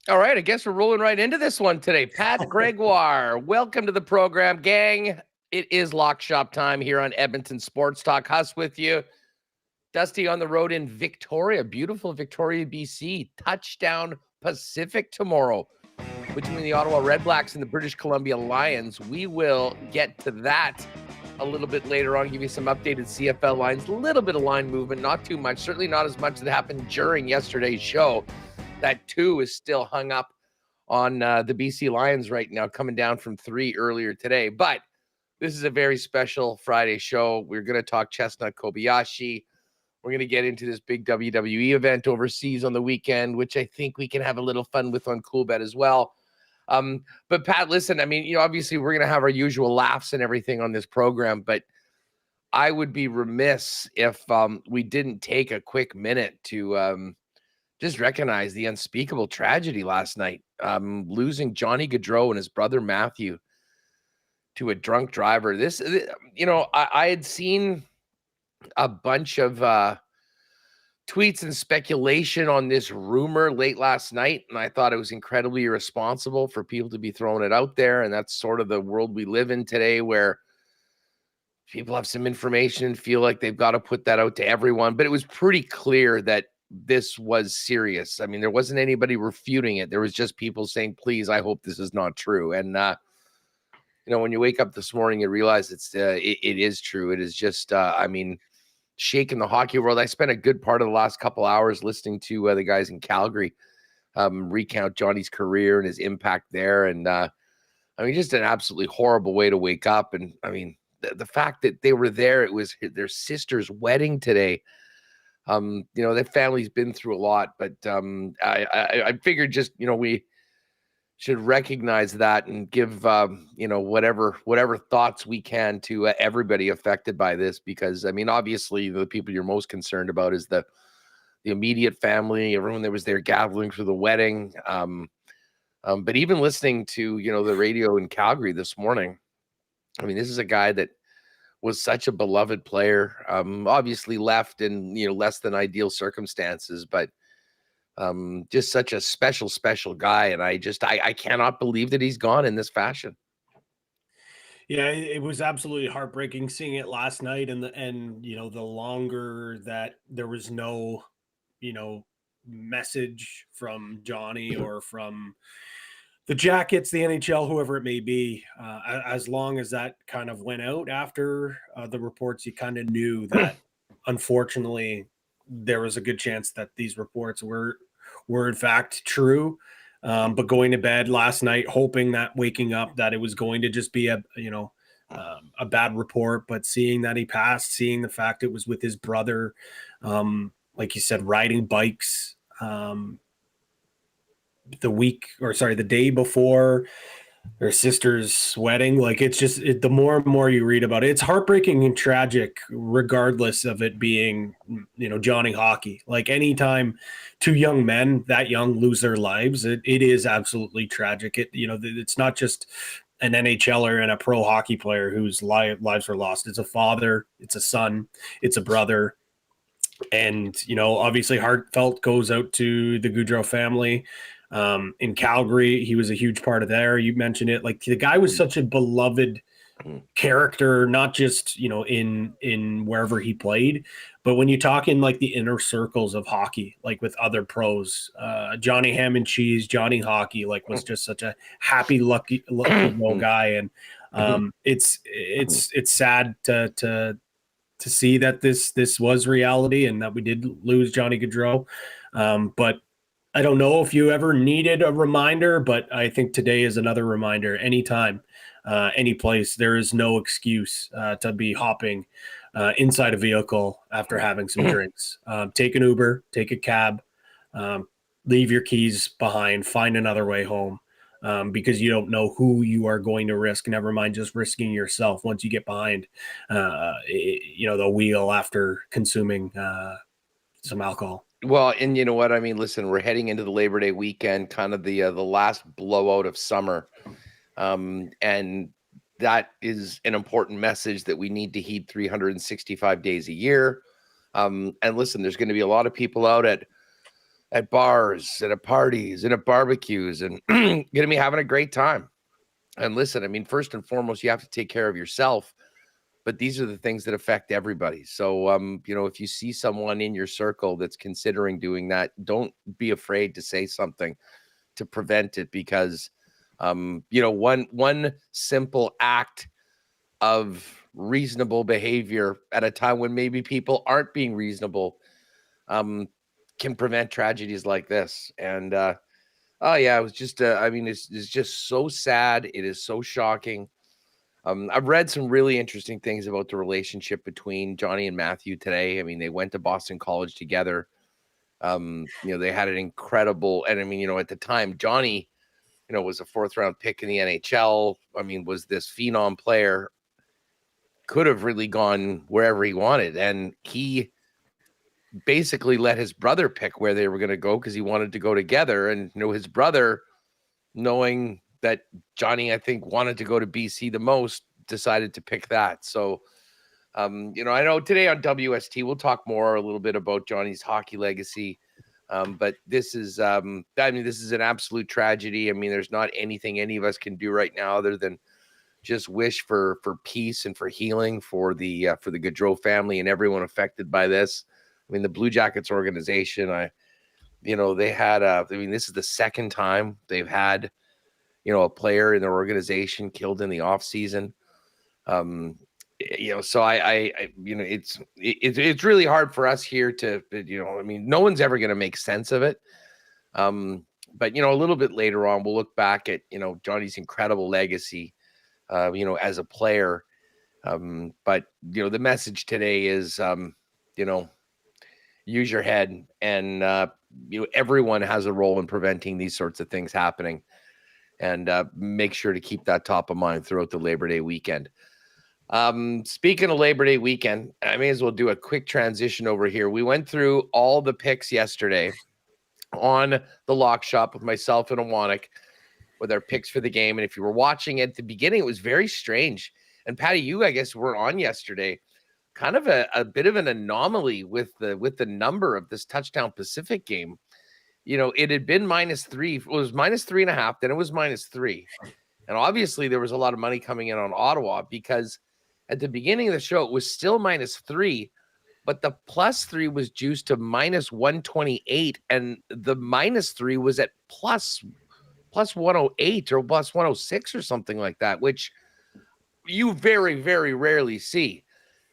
All right, I guess we're rolling right into this one today. Pat Gregoire, welcome to the program, gang. It is lock shop time here on Edmonton Sports Talk. Huss with you. Dusty on the road in Victoria, beautiful Victoria, BC. Touchdown Pacific tomorrow between the Ottawa Redblacks and the British Columbia Lions. We will get to that a little bit later on, give you some updated CFL lines, a little bit of line movement, not too much, certainly not as much that happened during yesterday's show. That 2 is still hung up on the BC Lions right now, coming down from 3 earlier today. But this is a very special Friday show. We're going to talk Chestnut Kobayashi. We're going to get into this big WWE event overseas on the weekend, which I think we can have a little fun with on Coolbet as well. But Pat, listen, I mean, obviously we're going to have our usual laughs and everything on this program, but I would be remiss if we didn't take a quick minute to just recognize the unspeakable tragedy last night, losing Johnny Gaudreau and his brother Matthew to a drunk driver. I had seen a bunch of tweets and speculation on this rumor late last night, and I thought it was incredibly irresponsible for people to be throwing it out there. And that's sort of the world we live in today, where people have some information and feel like they've got to put that out to everyone. But it was pretty clear that this was serious. I mean, there wasn't anybody refuting it. There was just people saying, please, I hope this is not true. And, when you wake up this morning, you realize it is true. It is just, shaking the hockey world. I spent a good part of the last couple hours listening to the guys in Calgary recount Johnny's career and his impact there. And, just an absolutely horrible way to wake up. And, the fact that they were there, it was their sister's wedding today. That family's been through a lot, but I figured just, we should recognize that and give, whatever thoughts we can to everybody affected by this, because, obviously the people you're most concerned about is the immediate family, everyone that was there gathering for the wedding. But even listening to, the radio in Calgary this morning, this is a guy that was such a beloved player, obviously left in, less than ideal circumstances, but just such a special guy. And I cannot believe that he's gone in this fashion. Yeah, it was absolutely heartbreaking seeing it last night. And the longer that there was no, message from Johnny or from the Jackets, the NHL, whoever it may be, as long as that kind of went out after the reports, you kind of knew that unfortunately there was a good chance that these reports were in fact true. But going to bed last night, hoping that waking up that it was going to just be a bad report, but seeing that he passed, seeing the fact it was with his brother, like you said, riding bikes, the day before their sister's wedding. Like, it's just, the more and more you read about it, it's heartbreaking and tragic, regardless of it being, Johnny hockey. Like, anytime two young men that young lose their lives, it is absolutely tragic. It's not just an NHLer and a pro hockey player whose lives were lost. It's a father, it's a son, it's a brother. And, obviously heartfelt goes out to the Gaudreau family. In Calgary, he was a huge part of there. You mentioned it. Like, the guy was such a beloved character, not just, in wherever he played, but when you talk in like the inner circles of hockey, like with other pros, Johnny Ham and Cheese, Johnny Hockey, like, was just such a happy, lucky guy. And it's sad to see that this was reality and that we did lose Johnny Gaudreau. But I don't know if you ever needed a reminder, but I think today is another reminder. Anytime, any place, there is no excuse to be hopping inside a vehicle after having some drinks. Take an Uber, take a cab, leave your keys behind, find another way home, because you don't know who you are going to risk. Never mind just risking yourself once you get behind, the wheel after consuming some alcohol. Well, and you know what? Listen, we're heading into the Labor Day weekend, kind of the last blowout of summer. And that is an important message that we need to heed 365 days a year. And listen, there's going to be a lot of people out at at bars and at parties and at barbecues and going to be having a great time. And listen, I mean, first and foremost, you have to take care of yourself, but these are the things that affect everybody. So, if you see someone in your circle that's considering doing that, don't be afraid to say something to prevent it, because, one simple act of reasonable behavior at a time when maybe people aren't being reasonable, can prevent tragedies like this. And, it was just, it's just so sad. It is so shocking. I've read some really interesting things about the relationship between Johnny and Matthew today. I mean, they went to Boston College together. They had an incredible, and I mean, at the time, Johnny, was a 4th-round pick in the NHL. I mean, was this phenom player, could have really gone wherever he wanted. And he basically let his brother pick where they were going to go because he wanted to go together. And, his brother, knowing that Johnny, I think, wanted to go to BC the most, decided to pick that. So, I know today on WST, we'll talk more a little bit about Johnny's hockey legacy. But this is, this is an absolute tragedy. I mean, there's not anything any of us can do right now other than just wish for peace and for healing for the Gaudreau family and everyone affected by this. I mean, the Blue Jackets organization, they had this is the second time they've had, a player in their organization killed in the off season. So it's really hard for us here to, no one's ever going to make sense of it. But, a little bit later on, we'll look back at, Johnny's incredible legacy, as a player. But, the message today is, use your head, and, everyone has a role in preventing these sorts of things happening, and make sure to keep that top of mind throughout the Labor Day weekend. Speaking of Labor Day weekend, I may as well do a quick transition over here. We went through all the picks yesterday on the Lock Shop with myself and Awanik with our picks for the game. And if you were watching at the beginning, it was very strange. And Patty, you, I guess, were on yesterday. Kind of a bit of an anomaly with the number of this Touchdown Pacific game. It had been -3. It was -3.5. Then it was -3. And obviously there was a lot of money coming in on Ottawa, because at the beginning of the show, it was still -3, but the +3 was juiced to -128. And the -3 was at plus 108 or plus 106 or something like that, which you very, very rarely see.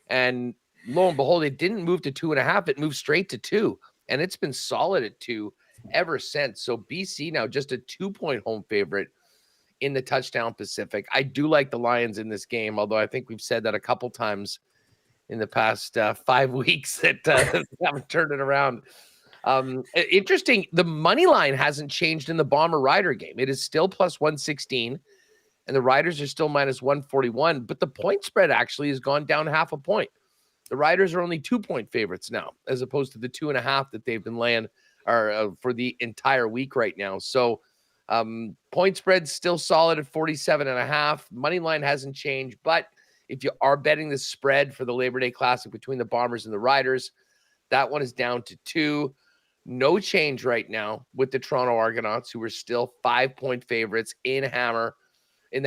And lo and behold, it didn't move to 2.5. It moved straight to 2. And it's been solid at 2 ever since. So BC now just a 2-point home favorite in the Touchdown Pacific. I do like the Lions in this game, although I think we've said that a couple times in the past 5 weeks that haven't turned it around. Interesting, the money line hasn't changed in the Bomber Rider game. It is still plus 116, and the Riders are still minus 141, but the point spread actually has gone down 0.5 point. The Riders are only 2-point favorites now, as opposed to the 2.5 that they've been laying for the entire week right now. So point spread still solid at 47.5. Money line hasn't changed, but if you are betting the spread for the Labor Day Classic between the Bombers and the Riders, that one is down to 2. No change right now with the Toronto Argonauts, who are still 5-point favorites in the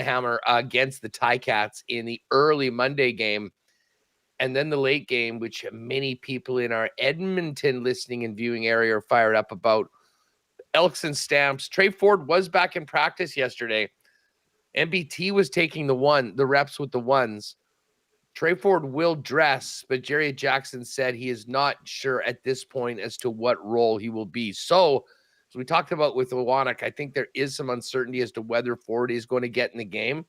Hammer against the Ticats in the early Monday game. And then the late game, which many people in our Edmonton listening and viewing area are fired up about. Elks and Stamps. Trey Ford was back in practice yesterday. MBT was taking the reps with the ones. Trey Ford will dress, but Jerry Jackson said he is not sure at this point as to what role he will be. So, as we talked about with Iwanek, I think there is some uncertainty as to whether Ford is going to get in the game.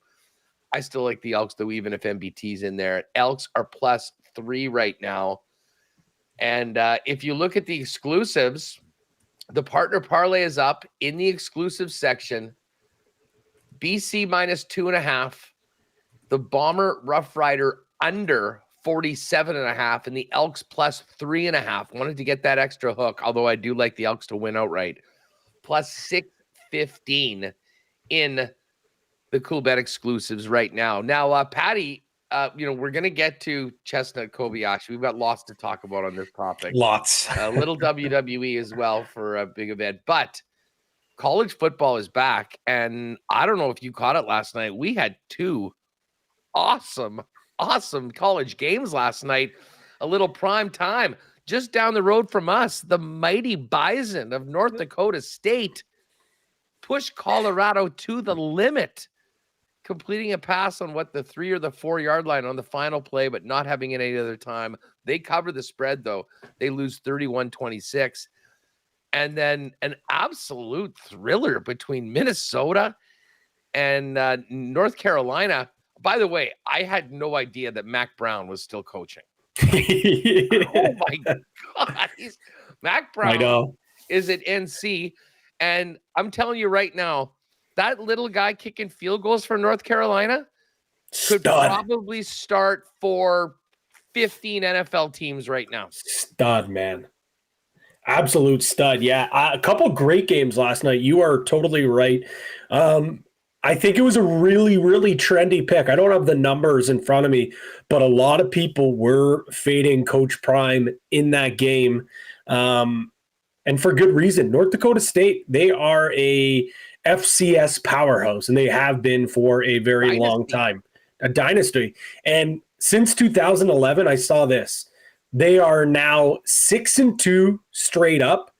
I still like the Elks, though, even if MBT's in there. Elks are +3 right now. And if you look at the exclusives, the partner parlay is up in the exclusive section. BC -2.5. The Bomber Rough Rider under 47.5, and the Elks +3.5. Wanted to get that extra hook, although I do like the Elks to win outright. +615 in the Coolbet exclusives right now. Now, Patty, we're going to get to Chestnut Kobayashi. We've got lots to talk about on this topic. Lots. A little WWE as well for a big event. But college football is back. And I don't know if you caught it last night. We had two awesome college games last night. A little prime time. Just down the road from us, the mighty Bison of North Dakota State pushed Colorado to the limit, completing a pass on the 3 or the 4 yard line on the final play, but not having it any other time. They cover the spread, though. They lose 31-26. And then an absolute thriller between Minnesota and North Carolina. By the way, I had no idea that Mac Brown was still coaching. Oh my God. Mac Brown is at NC. And I'm telling you right now, that little guy kicking field goals for North Carolina could probably start for 15 NFL teams right now. Stud, man. Absolute stud. Yeah. A couple great games last night. You are totally right. I think it was a really, really trendy pick. I don't have the numbers in front of me, but a lot of people were fading Coach Prime in that game. And for good reason. North Dakota State, they are a FCS powerhouse, and they have been for a very long time. A dynasty. And since 2011, I saw this. They are now 6-2 straight up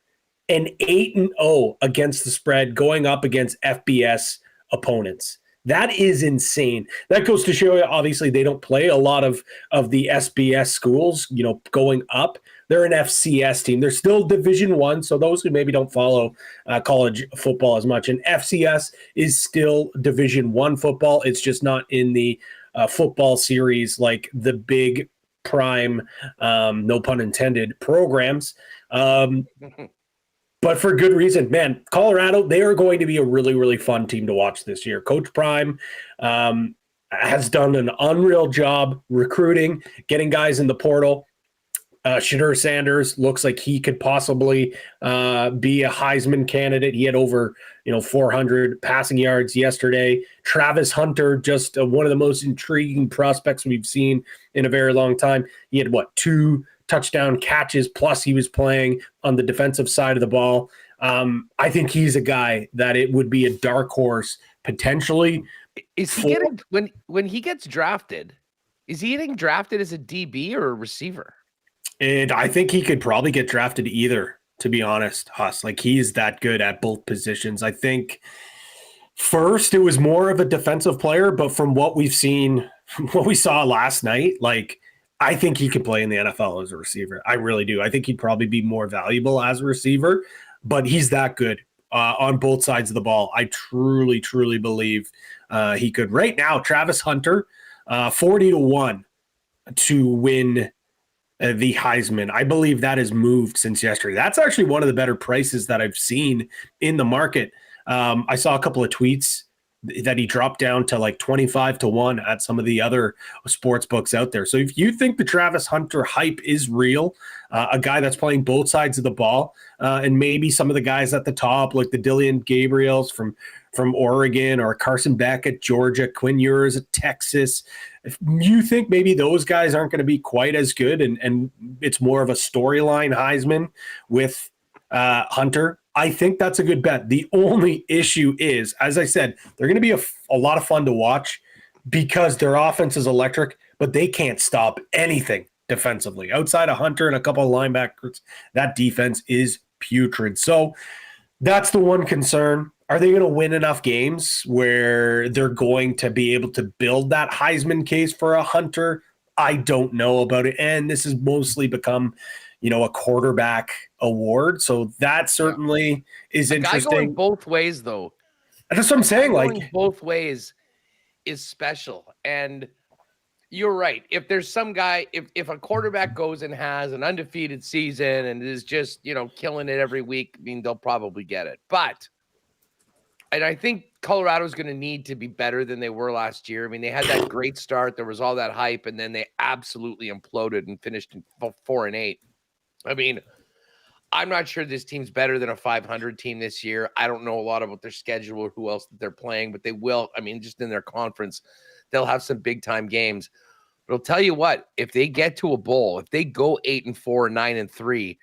and 8-0 against the spread, going up against FBS opponents. That is insane. That goes to show you, obviously, they don't play a lot of the SBS schools, going up. They're an FCS team. They're still Division I, so those who maybe don't follow college football as much. And FCS is still Division I football. It's just not in the football series like the big prime, no pun intended, programs. But for good reason, man. Colorado, they are going to be a really, really fun team to watch this year. Coach Prime has done an unreal job recruiting, getting guys in the portal. Shedeur Sanders looks like he could possibly be a Heisman candidate. He had over 400 passing yards yesterday. Travis Hunter, just one of the most intriguing prospects we've seen in a very long time. He had 2 touchdown catches, plus he was playing on the defensive side of the ball. I think he's a guy that it would be a dark horse potentially. Is he getting when he gets drafted? Is he getting drafted as a DB or a receiver? And I think he could probably get drafted either, to be honest, Huss. Like, he's that good at both positions. I think first it was more of a defensive player, but from what we've seen, what we saw last night, I think he could play in the NFL as a receiver. I really do. I think he'd probably be more valuable as a receiver, but he's that good on both sides of the ball. I truly, truly believe he could. Right now, Travis Hunter, 40-1 to win the Heisman. I believe that has moved since yesterday. That's actually one of the better prices that I've seen in the market. I saw a couple of tweets that he dropped down to 25-1 at some of the other sports books out there. So if you think the Travis Hunter hype is real, a guy that's playing both sides of the ball, and maybe some of the guys at the top, like the Dylan Gabriels from Oregon, or Carson Beck at Georgia, Quinn Ewers at Texas, if you think maybe those guys aren't going to be quite as good, and it's more of a storyline Heisman with Hunter, I think that's a good bet. The only issue is, as I said, they're going to be a lot of fun to watch because their offense is electric, but they can't stop anything defensively. Outside of Hunter and a couple of linebackers, that defense is putrid. So that's the one concern. Are they going to win enough games where they're going to be able to build that Heisman case for a Hunter? I don't know about it. And this has mostly become, a quarterback award. So that certainly is interesting. Guy going both ways, though. That's what I'm saying. Going both ways is special. And you're right. If there's some guy, if a quarterback goes and has an undefeated season and is just, killing it every week, they'll probably get it. And I think Colorado's going to need to be better than they were last year. They had that great start. There was all that hype, and then they absolutely imploded and finished in 4-8. I'm not sure this team's better than a 500 team this year. I don't know a lot about their schedule or who else that they're playing, but they will. Just in their conference, they'll have some big-time games. But I'll tell you what, if they get to a bowl, if they go 8-4, 9-3,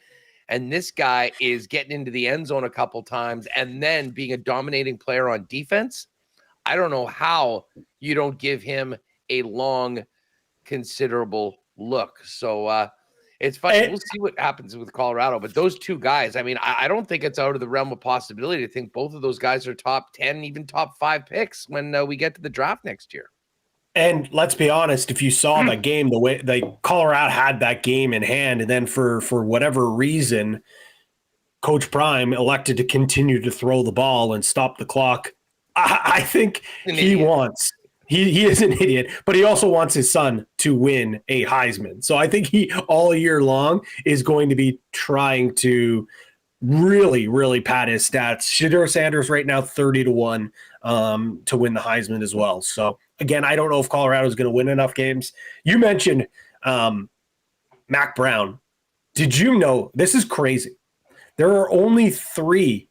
and this guy is getting into the end zone a couple times and then being a dominating player on defense, I don't know how you don't give him a long, considerable look. So it's fun. We'll see what happens with Colorado. But those two guys, I mean, I don't think it's out of the realm of possibility to think both of those guys are top 10, even top 5 picks when we get to the draft next year. And let's be honest, if you saw that game, the way Colorado had that game in hand, and then for whatever reason, Coach Prime elected to continue to throw the ball and stop the clock. I think he is an idiot, but he also wants his son to win a Heisman. So I think he all year long is going to be trying to really, really pad his stats. Shedeur Sanders right now 30-1 to win the Heisman as well. So again, I don't know if Colorado is going to win enough games. You mentioned Mac Brown. Did you know, this is crazy, there are only 3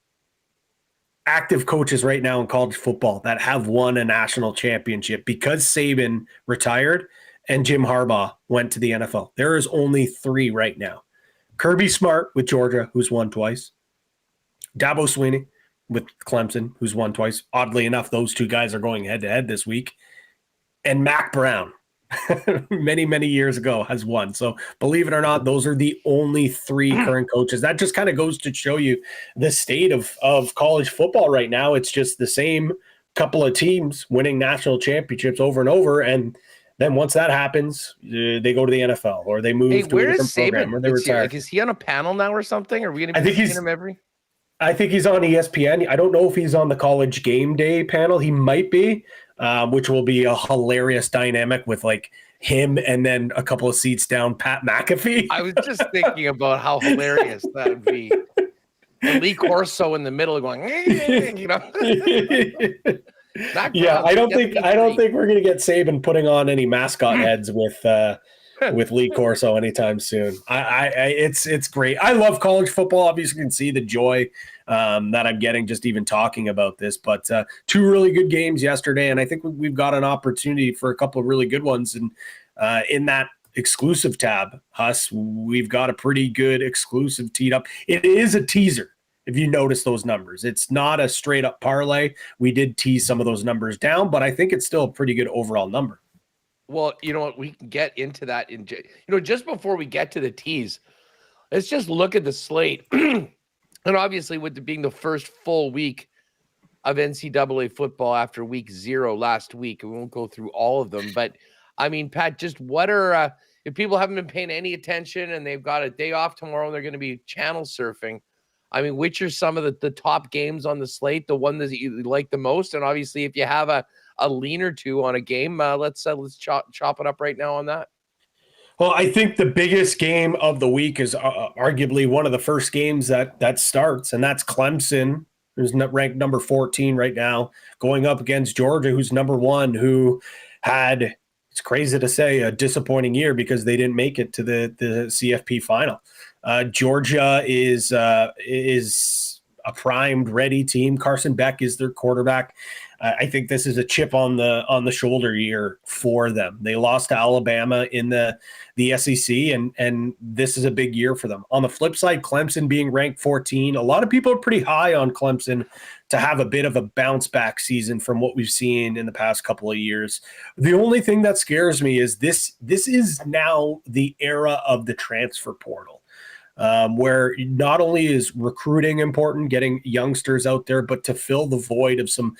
active coaches right now in college football that have won a national championship because Saban retired and Jim Harbaugh went to the NFL. There is only 3 right now. Kirby Smart with Georgia, who's won twice. Dabo Swinney with Clemson, who's won twice. Oddly enough, those 2 guys are going head-to-head this week. And Mac Brown, many, many years ago, has won. So believe it or not, those are the only 3 current coaches. That just kind of goes to show you the state of college football right now. It's just the same couple of teams winning national championships over and over. And then once that happens, they go to the NFL or they move to a different program or they retire. Like, is he on a panel now or something? Are we going to be seeing him every? I think he's on ESPN. I don't know if he's on the College Game Day panel. He might be, which will be a hilarious dynamic with like him and then a couple of seats down, Pat McAfee. I was just thinking about how hilarious that would be. And Lee Corso in the middle going, you know. Yeah, I don't think we're going to get Saban putting on any mascot heads with Lee Corso anytime soon. It's great. I love college football. Obviously, you can see the joy that I'm getting just even talking about this. But 2 really good games yesterday, and I think we've got an opportunity for a couple of really good ones. And in that exclusive tab, Huss, we've got a pretty good exclusive teed up. It is a teaser. If you notice those numbers, it's not a straight up parlay. We did tease some of those numbers down, but I think it's still a pretty good overall number. Well, you know what? We can get into that just before we get to the tease. Let's just look at the slate. And obviously, with it being the first full week of NCAA football after week 0 last week, we won't go through all of them. But I mean, Pat, just what are if people haven't been paying any attention and they've got a day off tomorrow and they're going to be channel surfing? I mean, which are some of the top games on the slate, the one that you like the most? And obviously, if you have a lean or 2 on a game, let's chop it up right now on that. Well, I think the biggest game of the week is arguably one of the first games that starts, and that's Clemson, who's ranked number 14 right now, going up against Georgia, who's number 1, who had, it's crazy to say, a disappointing year because they didn't make it to the CFP final. Georgia is a primed, ready team. Carson Beck is their quarterback. I think this is a chip on the shoulder year for them. They lost to Alabama in the SEC, and this is a big year for them. On the flip side, Clemson being ranked 14, a lot of people are pretty high on Clemson to have a bit of a bounce back season from what we've seen in the past couple of years. The only thing that scares me is this is now the era of the transfer portal. Where not only is recruiting important, getting youngsters out there, but to fill the void of some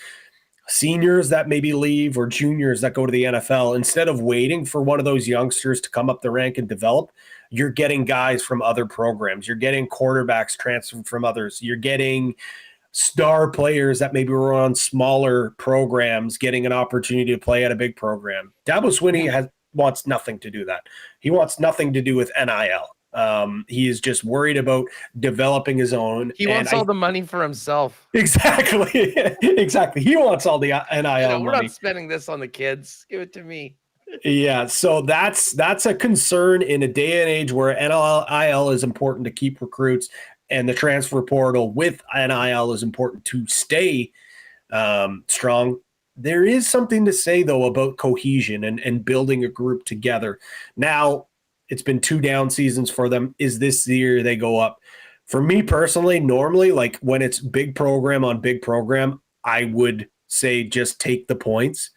seniors that maybe leave or juniors that go to the NFL, instead of waiting for one of those youngsters to come up the rank and develop, you're getting guys from other programs. You're getting quarterbacks transferred from others. You're getting star players that maybe were on smaller programs getting an opportunity to play at a big program. Dabo Swinney wants nothing to do that. He wants nothing to do with NIL. He is just worried about developing his own. He wants all the money for himself. Exactly. Exactly. He wants all the NIL money. We're not spending this on the kids. Give it to me. Yeah. So that's a concern in a day and age where NIL is important to keep recruits, and the transfer portal with NIL is important to stay strong. there is something to say, though, about cohesion and building a group together. Now, it's been 2 down seasons for them. Is this the year they go up? For me personally, normally, like when it's big program on big program, I would say just take the points.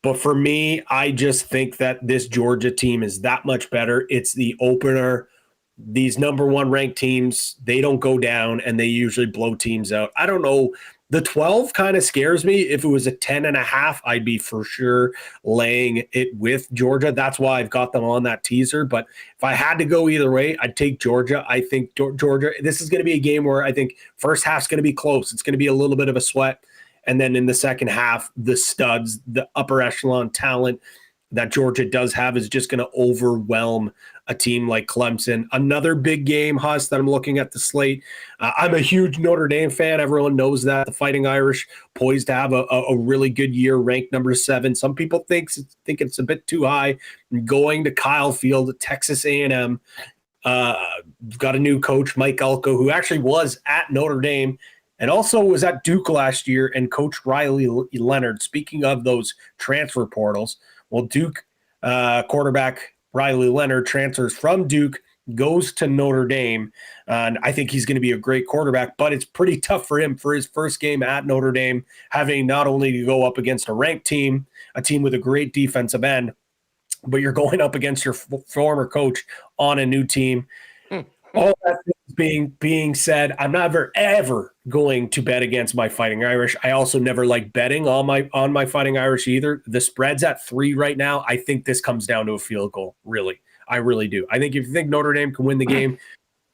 But for me, I just think that this Georgia team is that much better. It's the opener. These number 1 ranked teams, they don't go down and they usually blow teams out. I don't know. The 12 kind of scares me. If it was a 10.5, I'd be for sure laying it with Georgia. That's why I've got them on that teaser. But if I had to go either way, I'd take Georgia. I think Georgia, this is going to be a game where I think first half's going to be close. It's going to be a little bit of a sweat. And then in the second half, the studs, the upper echelon talent that Georgia does have is just going to overwhelm a team like Clemson. Another big game, Huss, that I'm looking at the slate. I'm a huge Notre Dame fan. Everyone knows that. The Fighting Irish poised to have a really good year, ranked number 7. Some people think it's a bit too high. Going to Kyle Field, Texas A&M. Got a new coach, Mike Elko, who actually was at Notre Dame and also was at Duke last year and coached Riley Leonard. Speaking of those transfer portals, well, Duke quarterback Riley Leonard transfers from Duke, goes to Notre Dame, and I think he's going to be a great quarterback, but it's pretty tough for him for his first game at Notre Dame, having not only to go up against a ranked team, a team with a great defensive end, but you're going up against your former coach on a new team. All that being said, I'm never ever going to bet against my Fighting Irish. I also never like betting on my Fighting Irish either. The spread's at 3 right now. I think this comes down to a field goal. Really, I really do. I think if you think Notre Dame can win the game,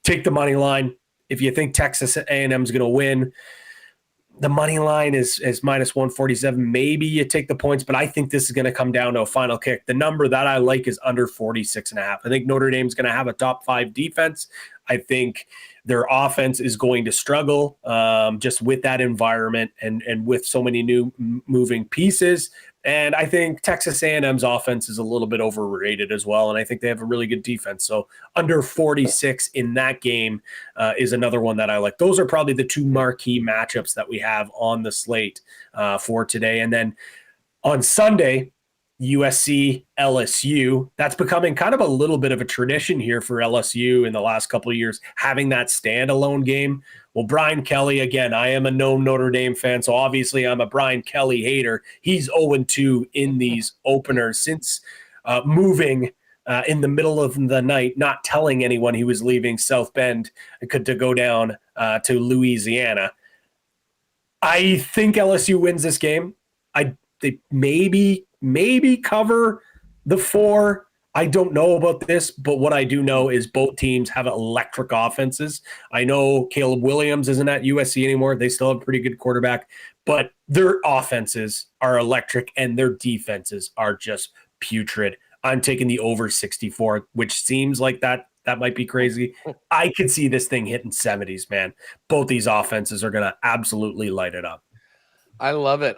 take the money line. If you think Texas A&M is going to win, the money line is minus 147. Maybe you take the points, but I think this is going to come down to a final kick. The number that I like is under 46.5. I think Notre Dame's going to have a top 5 defense. I think their offense is going to struggle just with that environment and with so many new moving pieces. And I think Texas A&M's offense is a little bit overrated as well. And I think they have a really good defense. So under 46 in that game is another one that I like. Those are probably the 2 marquee matchups that we have on the slate for today. And then on Sunday, USC, LSU. That's becoming kind of a little bit of a tradition here for LSU in the last couple of years, having that standalone game. Well, Brian Kelly, again, I am a known Notre Dame fan, so obviously I'm a Brian Kelly hater. He's 0-2 in these openers since moving in the middle of the night, not telling anyone he was leaving South Bend to go down to Louisiana. I think LSU wins this game. They maybe cover the 4. I don't know about this, but what I do know is both teams have electric offenses. I know Caleb Williams isn't at USC anymore. They still have a pretty good quarterback, but their offenses are electric and their defenses are just putrid. I'm taking the over 64, which seems like that might be crazy. I could see this thing hitting 70s, man. Both these offenses are going to absolutely light it up. I love it.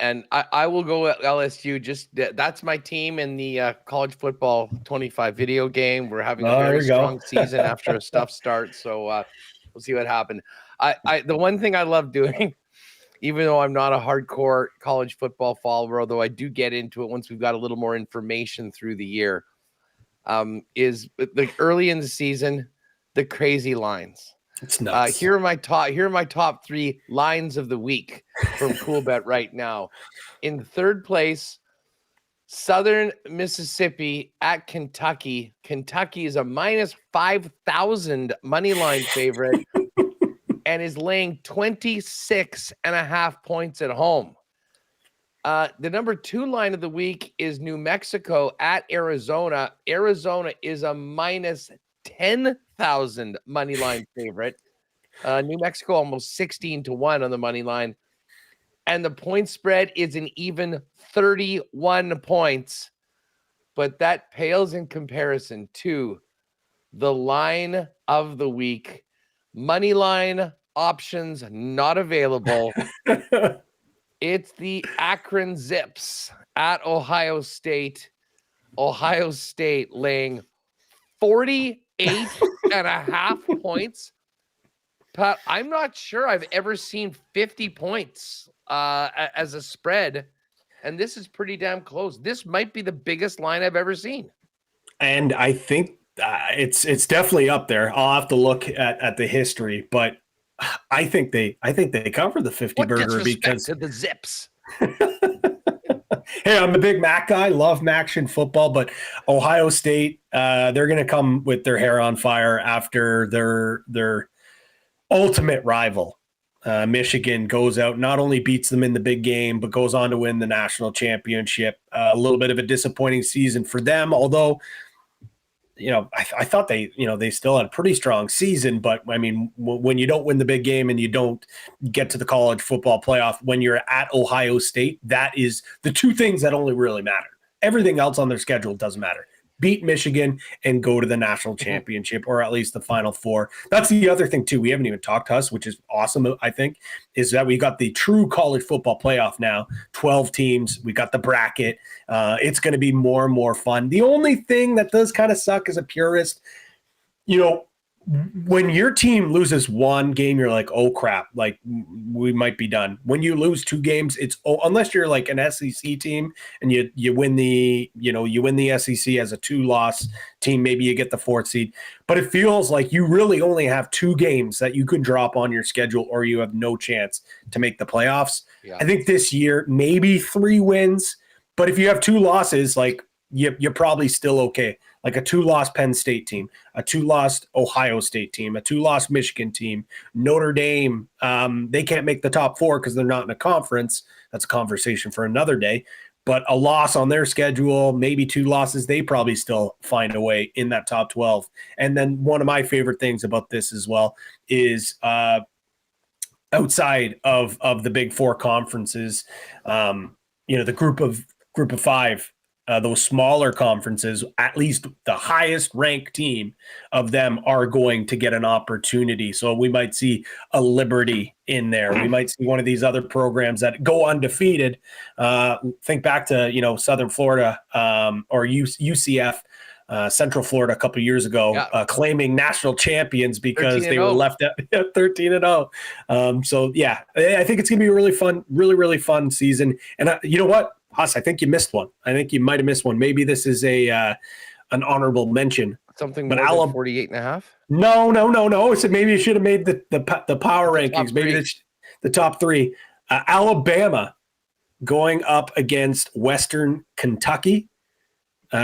And I will go with LSU. Just that's my team in the college football 25 video game. We're having a very strong season after a tough start. So we'll see what happens. The one thing I love doing, even though I'm not a hardcore college football follower, although I do get into it once we've got a little more information through the year, is like early in the season, the crazy lines. It's nuts. Here are my top 3 lines of the week from Coolbet right now. In third place, Southern Mississippi at Kentucky. Kentucky is a minus 5,000 money line favorite and is laying 26.5 points at home. The number 2 line of the week is New Mexico at Arizona. Arizona is a minus 10,000 money line favorite. New Mexico almost 16-1 on the money line. And the point spread is an even 31 points. But that pales in comparison to the line of the week. Money line options not available. It's the Akron Zips at Ohio State. Ohio State laying 48.5 points. Pat, I'm not sure I've ever seen 50 points as a spread, and this is pretty damn close. This might be the biggest line I've ever seen. And I think it's definitely up there. I'll have to look at the history, but I think they cover the 50 What burger disrespect because to the Zips. Hey, I'm a big Mac guy. Love Maction football, but Ohio State, they're going to come with their hair on fire after their ultimate rival, Michigan, goes out, not only beats them in the big game, but goes on to win the national championship. A little bit of a disappointing season for them, although I thought they still had a pretty strong season, but I mean, when you don't win the big game and you don't get to the college football playoff, when you're at Ohio State, that is the two things that only really matter. Everything else on their schedule doesn't matter. Beat Michigan and go to the national championship, or at least the Final Four. That's the other thing too. We haven't even talked to us, which is awesome. I think is that we got the true college football playoff now. 12 teams. We got the bracket. It's going to be more and more fun. The only thing that does kind of suck as a purist, when your team loses one game, you're like, oh crap, like we might be done. When you lose two games, unless you're like an SEC team and you win the SEC as a 2-loss team, maybe you get the 4th seed. But it feels like you really only have 2 games that you can drop on your schedule, or you have no chance to make the playoffs. Yeah. I think this year maybe 3 wins, but if you have 2 losses, like you're probably still okay. Like a 2-loss Penn State team, a 2-loss Ohio State team, a 2-loss Michigan team, Notre Dame. They can't make the top 4 because they're not in a conference. That's a conversation for another day. But a loss on their schedule, maybe 2 losses, they probably still find a way in that top 12. And then one of my favorite things about this as well is outside of the Big 4 conferences, the group of 5. Those smaller conferences, at least the highest ranked team of them are going to get an opportunity. So we might see a Liberty in there. We might see one of these other programs that go undefeated. Think back to, Southern Florida or UCF, Central Florida a couple of years ago, claiming national champions because they were left at 13-0. So, yeah, I think it's going to be a really fun, really, really fun season. And you know what? Huss, I think you missed one. I think you might have missed one. Maybe this is an honorable mention. Something more than 48.5? No. So maybe you should have made the power rankings. Maybe the top 3. Alabama going up against Western Kentucky,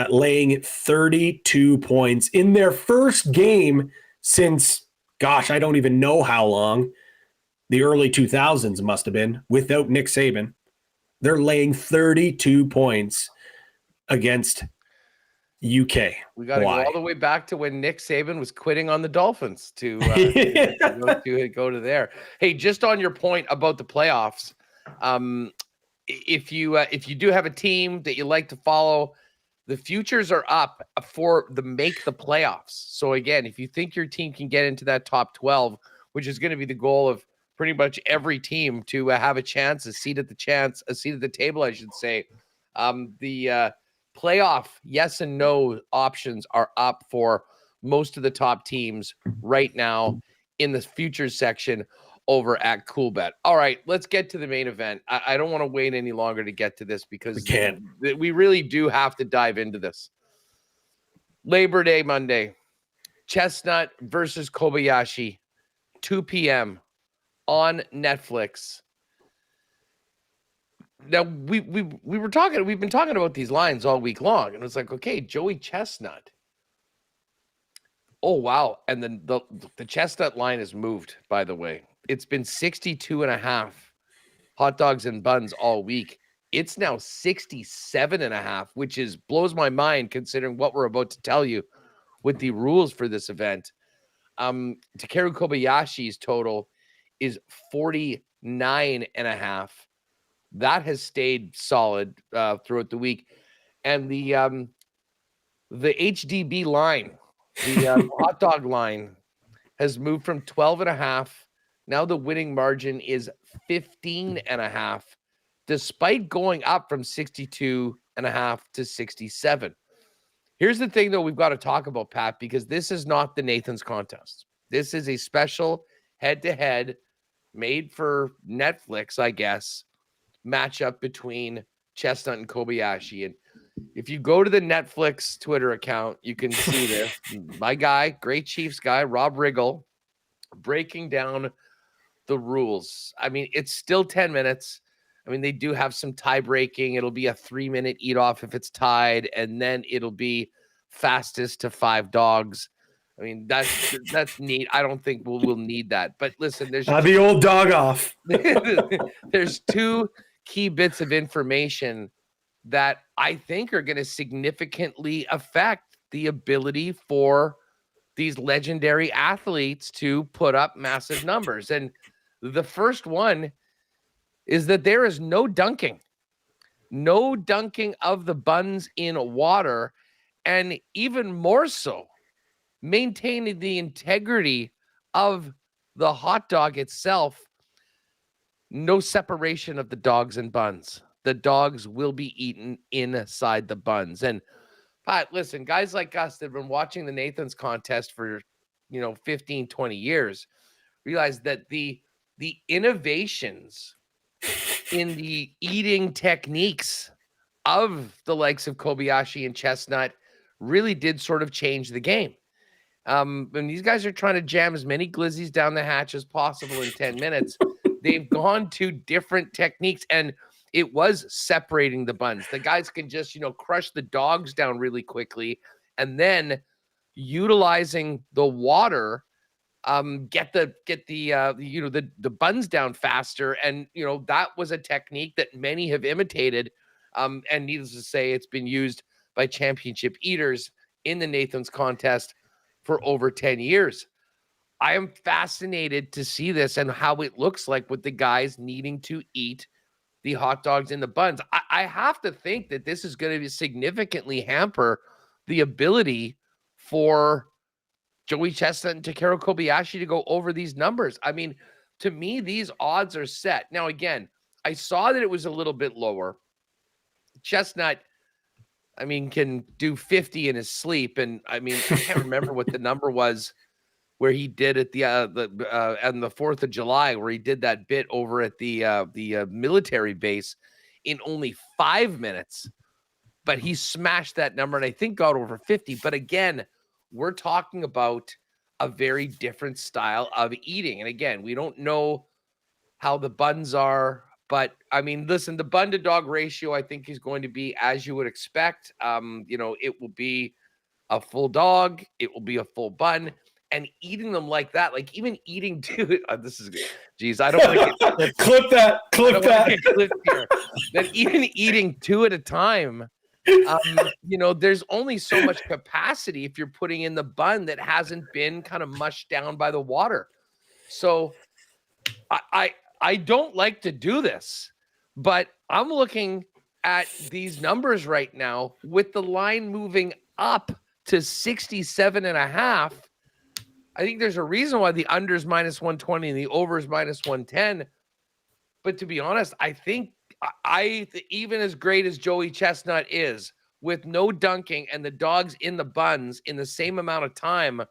laying 32 points in their first game since, gosh, I don't even know how long. The early 2000s must have been, without Nick Saban. They're laying 32 points against UK. We got to go all the way back to when Nick Saban was quitting on the Dolphins to go to there. Hey, just on your point about the playoffs, if you do have a team that you like to follow, the futures are up for make the playoffs. So again, if you think your team can get into that top 12, which is going to be the goal of pretty much every team to have a seat at the table, I should say. The playoff yes and no options are up for most of the top teams right now in the futures section over at Coolbet. All right, let's get to the main event. I don't want to wait any longer to get to this because we really do have to dive into this. Labor Day Monday, Chestnut versus Kobayashi, 2 p.m. on Netflix. Now we've been talking about these lines all week long, and it's like, okay, Joey Chestnut. Oh wow. And then the Chestnut line has moved, by the way. It's been 62.5 hot dogs and buns all week. It's now 67.5, which blows my mind considering what we're about to tell you with the rules for this event. Takeru Kobayashi's total is 49.5. That has stayed solid throughout the week. And the HDB line, the hot dog line, has moved from 12.5. Now the winning margin is 15.5, despite going up from 62.5 to 67. Here's the thing, though, we've got to talk about, Pat, because this is not the Nathan's contest. This is a special head-to-head, made for Netflix, I guess, matchup between Chestnut and Kobayashi. And if you go to the Netflix Twitter account, you can see this. My guy, great Chiefs guy, Rob Riggle, breaking down the rules. I mean, it's still 10 minutes. I mean, they do have some tie breaking. It'll be a 3-minute eat off if it's tied, and then it'll be fastest to 5 dogs. I mean, that's neat. I don't think we'll need that. But listen, there's the old dog off. there's 2 key bits of information that I think are going to significantly affect the ability for these legendary athletes to put up massive numbers. And the first one is that there is no dunking of the buns in water, and even more so, maintaining the integrity of the hot dog itself. No separation of the dogs and buns. The dogs will be eaten inside the buns. And Pat, listen, guys like us that have been watching the Nathan's contest for 15, 20 years realize that the innovations in the eating techniques of the likes of Kobayashi and Chestnut really did sort of change the game. And these guys are trying to jam as many glizzies down the hatch as possible in 10 minutes. They've gone to different techniques, and it was separating the buns. The guys can just, crush the dogs down really quickly, and then utilizing the water, get the buns down faster. And, that was a technique that many have imitated. And needless to say, it's been used by championship eaters in the Nathan's contest for over 10 years. I am fascinated to see this and how it looks like with the guys needing to eat the hot dogs in the buns. I have to think that this is going to significantly hamper the ability for Joey Chestnut and Takeru Kobayashi to go over these numbers. I mean, to me, these odds are set. Now, again, I saw that it was a little bit lower. Chestnut, I mean, can do 50 in his sleep. And I mean, I can't remember what the number was where he did at on the 4th of July, where he did that bit over at the military base in only 5 minutes. But he smashed that number and I think got over 50. But again, we're talking about a very different style of eating. And again, we don't know how the buns are. But I mean, listen, the bun to dog ratio, I think, is going to be as you would expect. It will be a full dog, it will be a full bun, and eating them like that, like even eating 2. This is good. Geez, I don't want to get clip that. Here. That even eating 2 at a time, there's only so much capacity if you're putting in the bun that hasn't been kind of mushed down by the water. So I don't like to do this, but I'm looking at these numbers right now with the line moving up to 67.5. I think there's a reason why the under's -120 and the over's -110. But to be honest, I think even as great as Joey Chestnut is, with no dunking and the dogs in the buns in the same amount of time,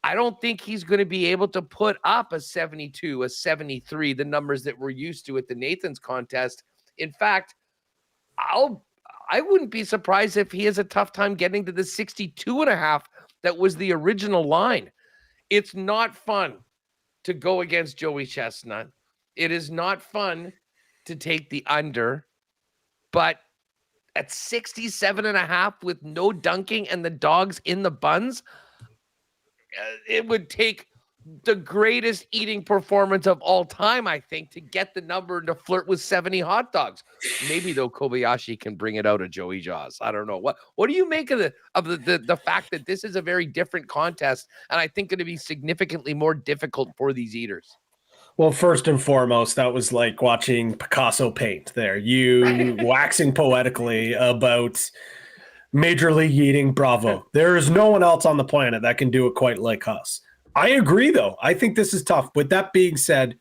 I don't think he's going to be able to put up a 72, a 73, the numbers that we're used to at the Nathan's contest. In fact, I wouldn't be surprised if he has a tough time getting to the 62.5 that was the original line. It's not fun to go against Joey Chestnut. It is not fun to take the under, but at 67.5 with no dunking and the dogs in the buns, it would take the greatest eating performance of all time, I think, to get the number to flirt with 70 hot dogs. Maybe though Kobayashi can bring it out of Joey Jaws. I don't know. What do you make of the fact that this is a very different contest, and I think going to be significantly more difficult for these eaters? Well, first and foremost, that was like watching Picasso paint there. You waxing poetically about Major League eating. Bravo. There is no one else on the planet that can do it quite like us. I agree, though. I think this is tough. With that being said,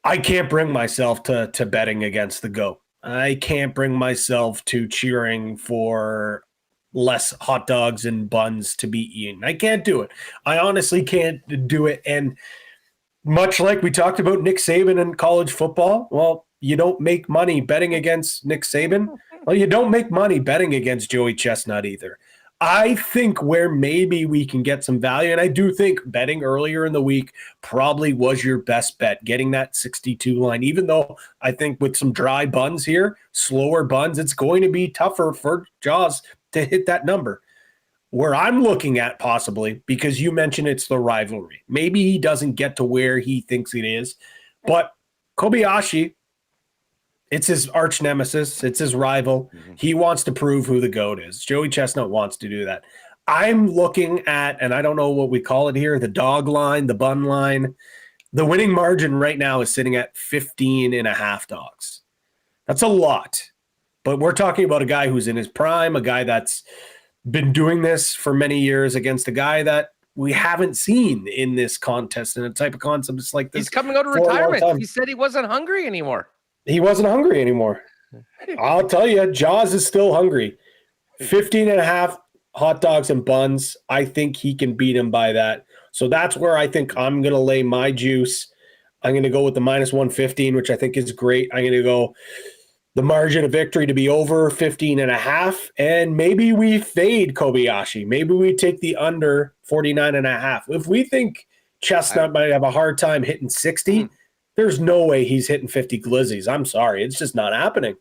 I can't bring myself to betting against the GOAT. I can't bring myself to cheering for less hot dogs and buns to be eaten. I can't do it. I honestly can't do it. And Much like we talked about Nick Saban in college football. Well, you don't make money betting against Nick Saban. Well, you don't make money betting against Joey Chestnut either. I think where maybe we can get some value, and I do think betting earlier in the week probably was your best bet, getting that 62 line, even though I think with some dry buns here, slower buns, it's going to be tougher for Jaws to hit that number. Where I'm looking at possibly, because you mentioned it's the rivalry. Maybe he doesn't get to where he thinks it is, but Kobayashi, it's his arch nemesis. It's his rival. Mm-hmm. He wants to prove who the GOAT is. Joey Chestnut wants to do that. I'm looking at, and I don't know what we call it here, the dog line, the bun line. The winning margin right now is sitting at 15.5 dogs. That's a lot, but we're talking about a guy who's in his prime, a guy that's been doing this for many years against a guy that we haven't seen in this contest and a type of concepts like this. He's coming out of retirement. He said he wasn't hungry anymore. He wasn't hungry anymore. I'll tell you, Jaws is still hungry. 15.5 hot dogs and buns. I think he can beat him by that. So that's where I think I'm going to lay my juice. I'm going to go with the -115, which I think is great. I'm going to go the margin of victory to be over 15.5, and maybe we fade Kobayashi. Maybe we take the under 49.5. If we think Chestnut might have a hard time hitting 60, there's no way he's hitting 50 glizzies. I'm sorry. It's just not happening.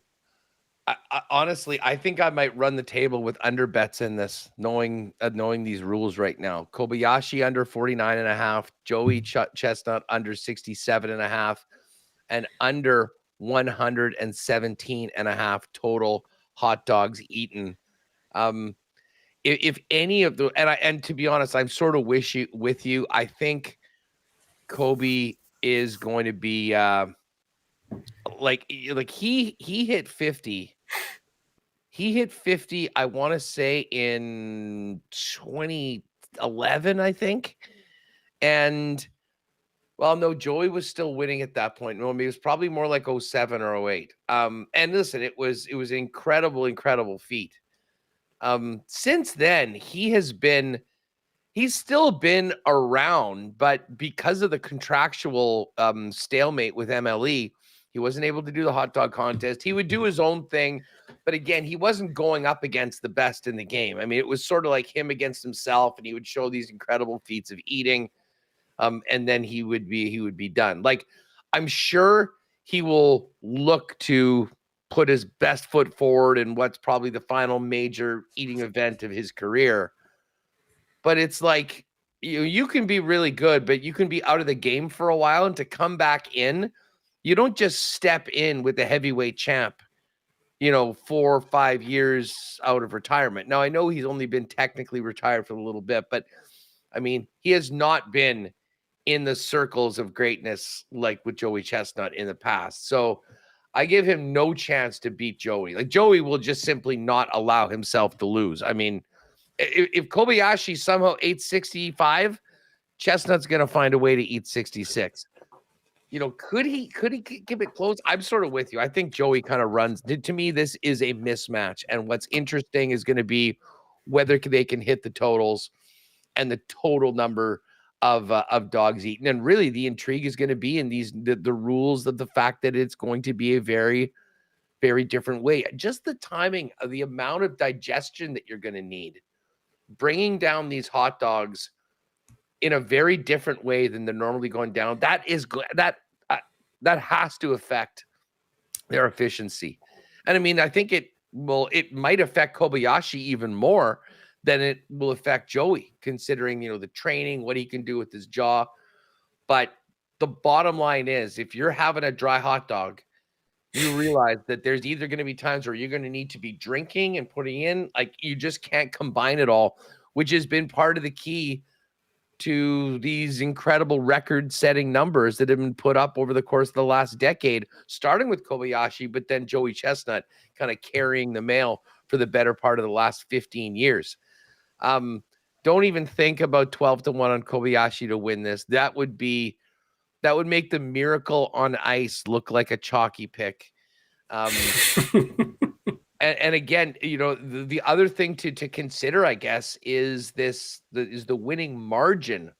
I honestly, I think I might run the table with under bets in this, knowing these rules right now. Kobayashi under 49.5, Joey Chestnut under 67.5, and under 117.5 total hot dogs eaten. If any of the, and to be honest, I'm sort of with you. I think Kobe is going to be like he hit 50. He hit 50, I want to say in 2011, I think. And well, no, Joey was still winning at that point. No, I mean, it was probably more like 07 or 08. And listen, it was an incredible feat. Since then, he's still been around, but because of the contractual stalemate with MLE, he wasn't able to do the hot dog contest. He would do his own thing, but again, he wasn't going up against the best in the game. I mean, it was sort of like him against himself, and he would show these incredible feats of eating. And then he would be done. Like, I'm sure he will look to put his best foot forward in what's probably the final major eating event of his career. But it's like, you can be really good, but you can be out of the game for a while, and to come back in, you don't just step in with the heavyweight champ, 4 or 5 years out of retirement. Now, I know he's only been technically retired for a little bit, but I mean, he has not been in the circles of greatness like with Joey Chestnut in the past. So I give him no chance to beat Joey. Like, Joey will just simply not allow himself to lose. I mean, if Kobayashi somehow ate 65, Chestnut's going to find a way to eat 66. Could he keep it close? I'm sort of with you. I think Joey kind of runs. To me, this is a mismatch. And what's interesting is going to be whether they can hit the totals and the total number of dogs eaten. And really, the intrigue is going to be in the rules of the fact that it's going to be a very, very different way. Just the timing of the amount of digestion that you're going to need, bringing down these hot dogs in a very different way than they're normally going down. That has to affect their efficiency. And I mean, I think it might affect Kobayashi even more than it will affect Joey, considering, the training, what he can do with his jaw. But the bottom line is, if you're having a dry hot dog, you realize that there's either going to be times where you're going to need to be drinking and putting in, like, you just can't combine it all, which has been part of the key to these incredible record-setting numbers that have been put up over the course of the last decade, starting with Kobayashi, but then Joey Chestnut kind of carrying the mail for the better part of the last 15 years. Don't even think about 12-1 on Kobayashi to win this. That would make the Miracle on Ice look like a chalky pick. And again, the other thing to consider, I guess, is the winning margin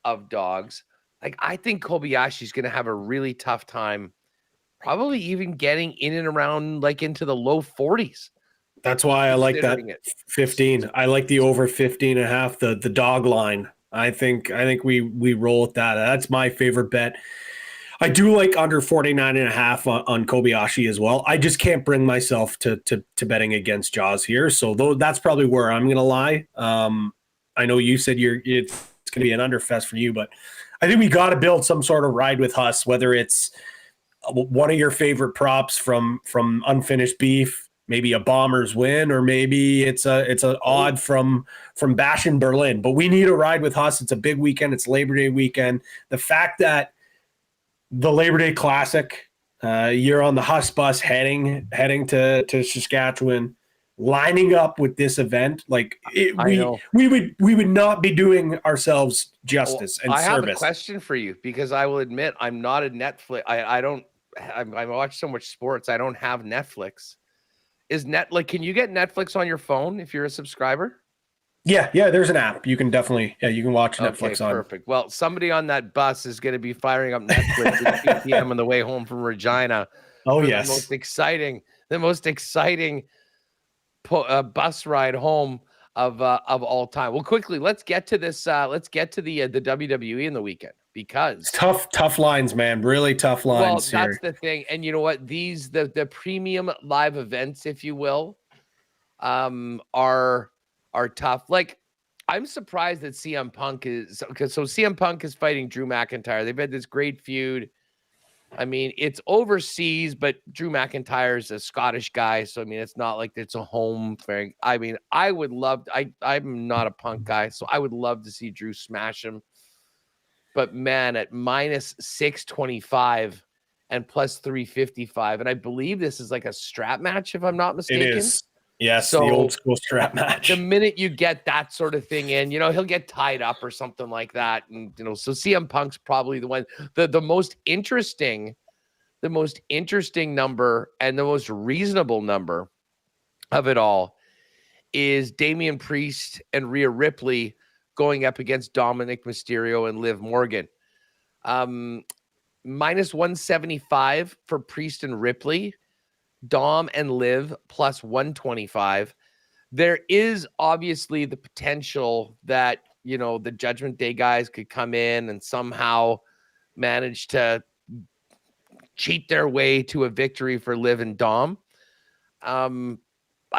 of dogs. Like, I think Kobayashi's going to have a really tough time, probably even getting in and around like into the low 40s. That's why I like that Considering it. 15. I like the over 15 and a half, the dog line. I think we roll with that. That's my favorite bet. I do like under 49 and a half on Kobayashi as well. I just can't bring myself to betting against Jaws here. So that's probably where I'm going to lie. I know you said it's going to be an underfest for you, but I think we got to build some sort of ride with Huss, whether it's one of your favorite props from Unfinished Beef, maybe a Bombers win, or maybe it's an odd from Bash in Berlin. But we need a ride with Huss. It's a big weekend. It's Labor Day weekend. The fact that the Labor Day Classic, you're on the Huss bus heading to Saskatchewan, lining up with this event, like we would not be doing ourselves justice and service. I have a question for you, because I will admit I'm not a Netflix. I watch so much sports. I don't have Netflix. Can you get Netflix on your phone if you're a subscriber? Yeah, there's an app. You can definitely, you can watch Netflix on. Perfect. Well, somebody on that bus is going to be firing up Netflix at 2 p.m. on the way home from Regina. Oh, yes. The most exciting bus ride home of all time. Well, quickly, let's get to this. Let's get to the WWE in the weekend, because it's tough lines, man. Really tough lines. Well, that's the thing. And you know what? The premium live events, if you will, are tough. Like, I'm surprised that CM Punk is, because CM Punk is fighting Drew McIntyre. They've had this great feud. I mean, it's overseas, but Drew McIntyre is a Scottish guy, so I mean, it's not like it's a home thing. I mean, I'm not a Punk guy, so I would love to see Drew smash him. But man, at minus 625 and plus 355, and I believe this is like a strap match, if I'm not mistaken. It is. Yes, so, the old school strap match. The minute you get that sort of thing in, he'll get tied up or something like that. And, so CM Punk's probably the one, the most interesting number and the most reasonable number of it all is Damian Priest and Rhea Ripley going up against Dominic Mysterio and Liv Morgan. Minus 175 for Priest and Ripley. Dom and Liv plus 125. There is obviously the potential that, the Judgment Day guys could come in and somehow manage to cheat their way to a victory for Liv and Dom. I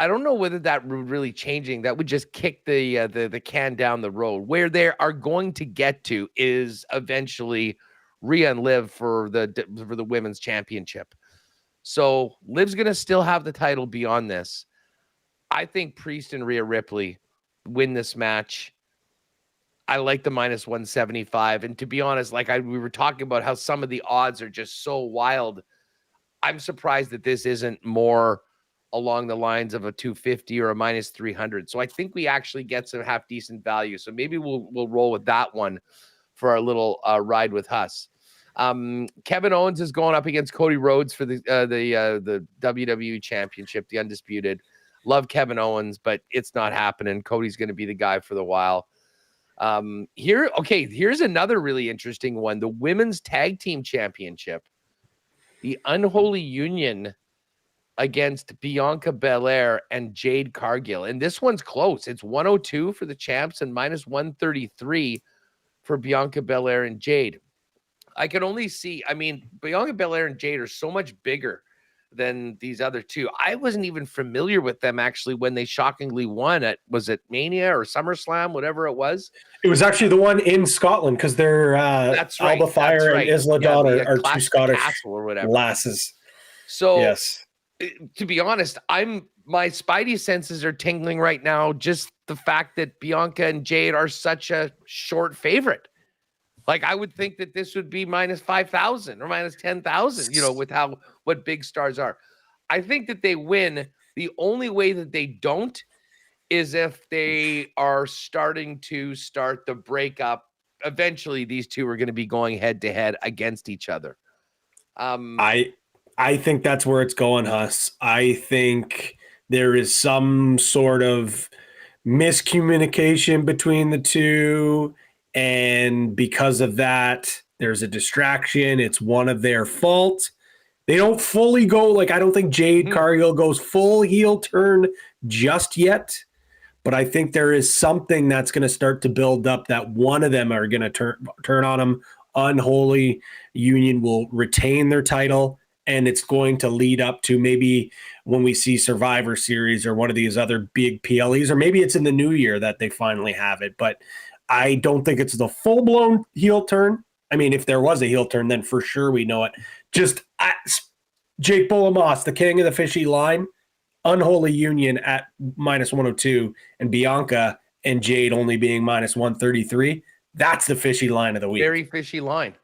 don't know whether that would really changing. That would just kick the can down the road. Where they are going to get to is eventually Rhea and Liv for the women's championship. So Liv's going to still have the title beyond this. I think Priest and Rhea Ripley win this match. I like the minus 175. And to be honest, we were talking about how some of the odds are just so wild. I'm surprised that this isn't more along the lines of a 250 or a minus 300. So I think we actually get some half decent value. So maybe we'll roll with that one for our little ride with Huss. Kevin Owens is going up against Cody Rhodes for the WWE Championship, the Undisputed. Love Kevin Owens, but it's not happening. Cody's going to be the guy for the while. Here's another really interesting one. The Women's Tag Team Championship. The Unholy Union against Bianca Belair and Jade Cargill. And this one's close. It's 102 for the champs and minus 133 for Bianca Belair and Jade. I can only see, Bianca Belair and Jade are so much bigger than these other two. I wasn't even familiar with them actually when they shockingly won was it Mania or SummerSlam, whatever it was? It was actually the one in Scotland, because they're that's right, Alba Fire and Isla Dawn are two Scottish or whatever lasses. So yes, to be honest, my spidey senses are tingling right now. Just the fact that Bianca and Jade are such a short favorite. Like, I would think that this would be minus 5,000 or minus 10,000, with what big stars are. I think that they win. The only way that they don't is if they are starting to start the breakup. Eventually, these two are going to be going head to head against each other. I think that's where it's going, Huss. I think there is some sort of miscommunication between the two. And because of that, there's a distraction. It's one of their fault. They don't fully go, like, I don't think Jade Cargill goes full heel turn just yet, but I think there is something that's going to start to build up that one of them are going to turn on them. Unholy Union will retain their title, and it's going to lead up to maybe when we see Survivor Series or one of these other big PLEs, or maybe it's in the new year that they finally have it. But I don't think it's the full-blown heel turn. I mean, if there was a heel turn, then for sure we know it. Jake Bulamos, the king of the fishy line, Unholy Union at -102, and Bianca and Jade only being -133. That's the fishy line of the week. Very fishy line.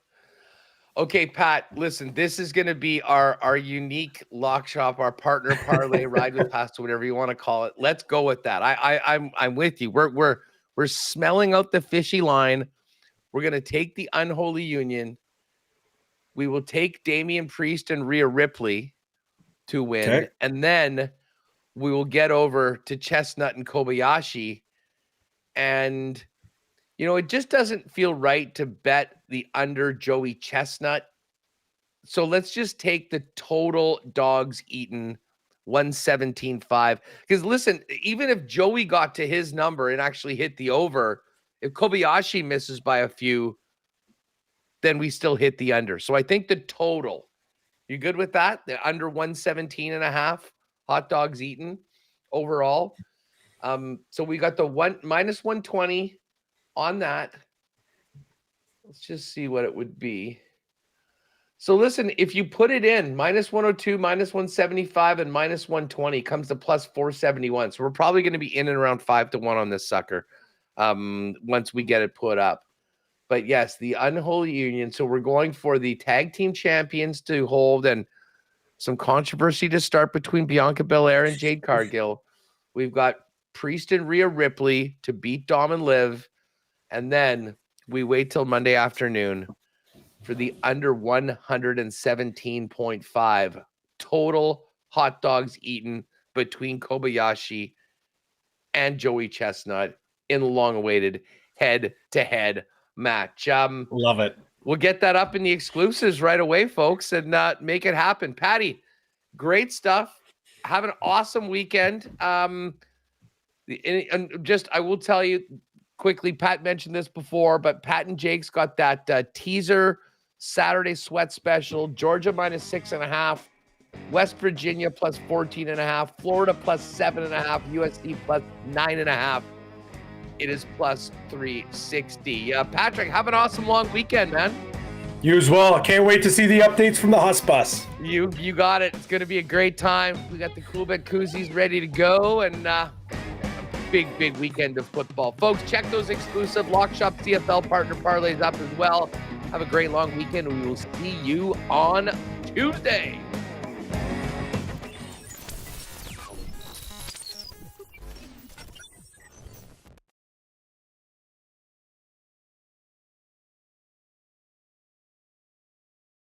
Okay, Pat, listen, this is going to be our unique lock shop, our partner parlay, ride with Pastor, whatever you want to call it. Let's go with that. I'm with you. We're smelling out the fishy line. We're going to take the Unholy Union. We will take Damian Priest and Rhea Ripley to win. Okay. And then we will get over to Chestnut and Kobayashi. And, you know, it just doesn't feel right to bet the under Joey Chestnut. So let's just take the total dogs eaten 117.5. Because listen, even if Joey got to his number and actually hit the over, if Kobayashi misses by a few, then we still hit the under. So I think the total, you good with that? The under 117.5 hot dogs eaten overall. So we got the -120 on that. Let's just see what it would be. So listen, if you put it in -102, -175, and -120 comes to +471. So we're probably going to be in and around 5-1 on this sucker once we get it put up. But yes, the Unholy Union. So we're going for the tag team champions to hold, and some controversy to start between Bianca Belair and Jade Cargill. We've got Priest and Rhea Ripley to beat Dom and Liv. And then we wait till Monday afternoon for the under 117.5 total hot dogs eaten between Kobayashi and Joey Chestnut in the long-awaited head-to-head match. Love it. We'll get that up in the exclusives right away, folks, and make it happen. Patty, great stuff. Have an awesome weekend. And just, I will tell you quickly, Pat mentioned this before, but Pat and Jake's got that teaser Saturday sweat special. Georgia -6.5, West Virginia +14.5, Florida +7.5, USC +9.5. It is +360. Patrick, have an awesome long weekend, man. You as well. I can't wait to see the updates from the Huss Bus. You got it. It's going to be a great time. We got the Coolbet koozies ready to go, and a big weekend of football. Folks, check those exclusive Lock Shop CFL partner parlays up as well. Have a great long weekend. We will see you on Tuesday.